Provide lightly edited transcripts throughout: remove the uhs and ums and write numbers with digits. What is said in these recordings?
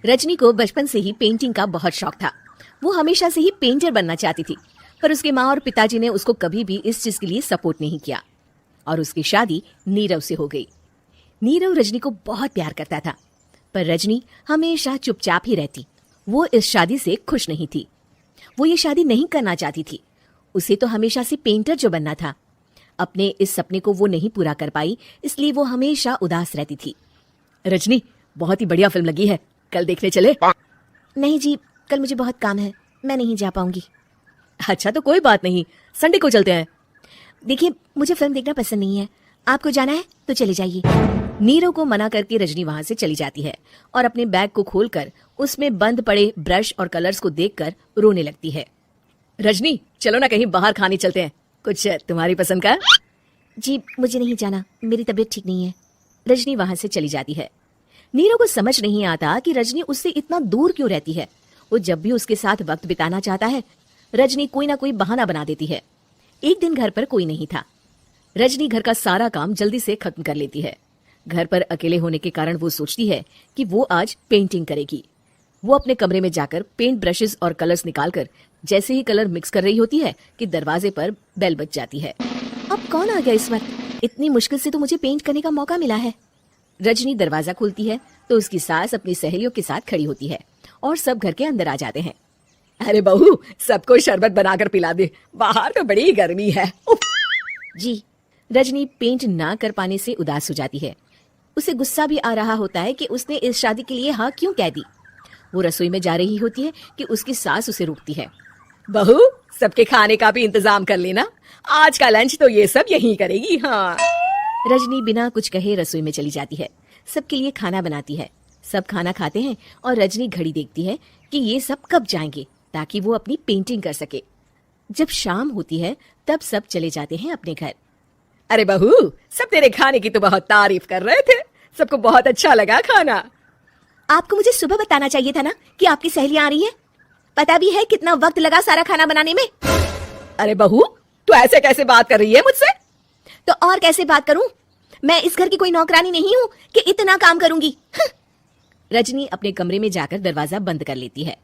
रजनी को बचपन से ही पेंटिंग का बहुत शौक था। वो हमेशा से ही पेंटर बनना चाहती थी, पर उसके माँ और पिताजी ने उसको कभी भी इस चीज के लिए सपोर्ट नहीं किया और उसकी शादी नीरव से हो गई। नीरव रजनी को बहुत प्यार करता था, पर रजनी हमेशा चुपचाप ही रहती। वो इस शादी से खुश नहीं थी। वो ये शादी नहीं करना चाहती थी। उसे तो हमेशा से पेंटर जो बनना था। अपने इस सपने को वो नहीं पूरा कर पाई, इसलिए वो हमेशा उदास रहती थी। रजनी, बहुत ही बढ़िया फिल्म लगी है, कल देखने चले? नहीं जी, कल मुझे बहुत काम है, मैं नहीं जा पाऊंगी। अच्छा तो कोई बात नहीं, संडे को चलते हैं। देखिए, मुझे फिल्म देखना पसंद नहीं है। आपको जाना है तो चले जाइए। नीरव को मना करके रजनी वहां से चली जाती है और अपने बैग को खोलकर उसमें बंद पड़े ब्रश और कलर्स को देखकर रोने लगती है। रजनी, चलो ना कहीं बाहर खाने चलते हैं, कुछ तुम्हारी पसंद का। जी, मुझे नहीं जाना, मेरी तबीयत ठीक नहीं है। रजनी वहां से चली जाती है। नीरव को समझ नहीं आता कि रजनी उससे इतना दूर क्यों रहती है। वो जब भी उसके साथ वक्त बिताना चाहता है, रजनी कोई ना कोई बहाना बना देती है। एक दिन घर पर कोई नहीं था। रजनी घर का सारा काम जल्दी से खत्म कर लेती है। घर पर अकेले होने के कारण वो सोचती है कि वो आज पेंटिंग करेगी। वो अपने कमरे में जाकर पेंट ब्रशेस और कलर्स निकालकर जैसे ही कलर मिक्स कर रही होती है कि दरवाजे पर बेल बज जाती है। अब कौन आ गया इस वक्त? इतनी मुश्किल से तो मुझे पेंट करने का मौका मिला है। रजनी दरवाजा खोलती है तो उसकी सास अपनी सहेलियों के साथ खड़ी होती है और सब घर के अंदर आ जाते हैं। अरे बहू, सबको शरबत बनाकर पिला दे, बाहर तो बड़ी गर्मी है। जी। रजनी पेंट ना कर पाने से उदास हो जाती है। उसे गुस्सा भी आ रहा होता है कि उसने इस शादी के लिए हाँ क्यों कह दी। वो रसोई में जा रही होती है कि उसकी सास उसे रोकती है। बहू, सबके खाने का भी इंतजाम कर लेना, आज का लंच तो ये सब यहीं करेगी। हाँ। रजनी बिना कुछ कहे रसोई में चली जाती है। सबके लिए खाना बनाती है। सब खाना खाते हैं और रजनी घड़ी देखती है कि ये सब कब जाएंगे ताकि वो अपनी पेंटिंग कर सके। जब शाम होती है तब सब चले जाते हैं अपने घर। अरे बहू, सब तेरे खाने की तो बहुत तारीफ कर रहे थे, सबको बहुत अच्छा लगा खाना। आपको मुझे सुबह बताना चाहिए था ना कि आपकी सहेलियां आ रही हैं। पता भी है कितना वक्त लगा सारा खाना बनाने में। अरे बहू, तू ऐसे कैसे बात कर रही है मुझसे? तो और कैसे बात करूं? मैं इस घर की कोई नौकरानी नहीं हूं कि इतना काम करूंगी। रजनी अपने कमरे में जाकर दरवाजा बंद कर लेती है।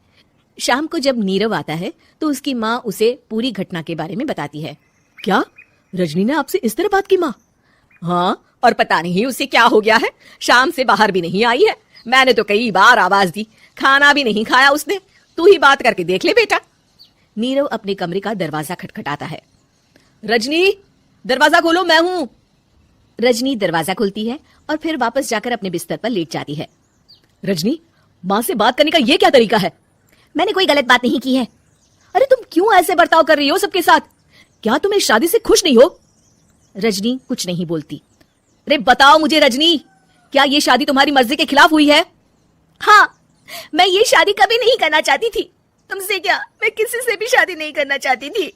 शाम को जब नीरव आता है तो उसकी माँ उसे पूरी घटना के बारे में बताती है। क्या रजनी ने आपसे इस तरह बात की माँ? हाँ, और पता नहीं उसे क्या हो गया है, शाम से बाहर भी नहीं आई है। मैंने तो कई बार आवाज दी, खाना भी नहीं खाया उसने। तू ही बात करके देख ले बेटा। नीरव अपने कमरे का दरवाजा खटखटाता है। रजनी, दरवाजा खोलो, मैं हूँ। रजनी दरवाजा खोलती है और फिर वापस जाकर अपने बिस्तर पर लेट जाती है। रजनी, माँ से बात करने का ये क्या तरीका है? मैंने कोई गलत बात नहीं की है। अरे तुम क्यों ऐसे बर्ताव कर रही हो सबके साथ? क्या तुम इस शादी से खुश नहीं हो? रजनी कुछ नहीं बोलती। अरे बताओ मुझे रजनी, क्या ये शादी तुम्हारी मर्जी के खिलाफ हुई है? हाँ, मैं ये शादी कभी नहीं करना चाहती थी। तुमसे क्या, मैं किसी से भी शादी नहीं करना चाहती थी।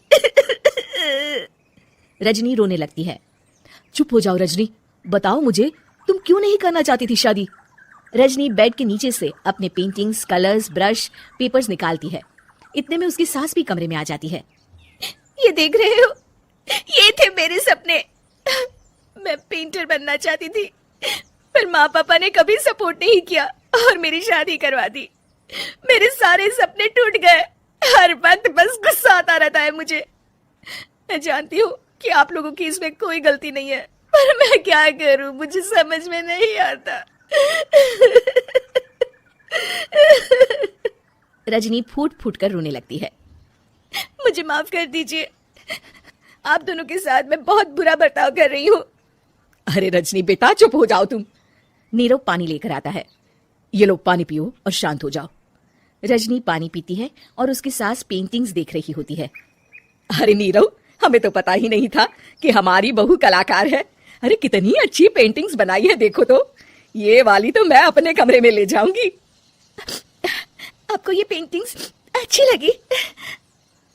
रजनी रोने लगती है। चुप हो जाओ रजनी, बताओ मुझे, तुम क्यों नहीं करना चाहती थी शादी? रजनी बेड के नीचे से अपने पेंटिंग्स, कलर्स, ब्रश, पेपर्स निकालती है। इतने में उसकी सास भी कमरे में आ जाती है। ये देख रहे हो, ये थे मेरे सपने। मैं पेंटर बनना चाहती थी, पर माँ पापा ने कभी सपोर्ट नहीं किया और मेरी शादी करवा दी। मेरे सारे सपने टूट गए। हर वक्त बस गुस्सा आता रहता है मुझे। मैं जानती हूँ कि आप लोगों की इसमें कोई गलती नहीं है, पर मैं क्या करूँ, मुझे समझ में नहीं आता। रजनी फूट फूट कर रोने लगती है। मुझे माफ कर दीजिए, आप दोनों के साथ मैं बहुत बुरा बर्ताव कर रही हूँ। अरे रजनी बेटा, चुप हो जाओ तुम। नीरव पानी लेकर आता है। ये लो पानी पियो और शांत हो जाओ। रजनी पानी पीती है और उसकी सास पेंटिंग्स देख रही होती है। अरे नीरव, हमें तो पता ही नहीं था कि हमारी बहू कलाकार है। अरे कितनी अच्छी पेंटिंग्स बनाई है, देखो तो। ये वाली तो मैं अपने कमरे में ले जाऊंगी। आपको ये पेंटिंग्स अच्छी लगी?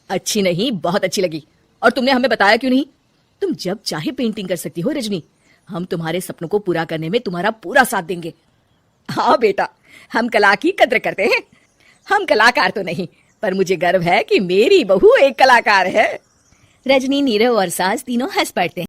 अच्छी नहीं, बहुत अच्छी लगी। और तुमने हमें बताया क्यों नहीं? तुम जब चाहे पेंटिंग कर सकती हो रजनी। हम तुम्हारे सपनों को पूरा करने में तुम्हारा पूरा साथ देंगे। हाँ बेटा, हम कला की कद्र करते हैं। हम कलाकार तो नहीं, पर मुझे गर्व है कि मेरी बहू एक कलाकार है। रजनी, नीरव और सास तीनों हंस पड़ते हैं।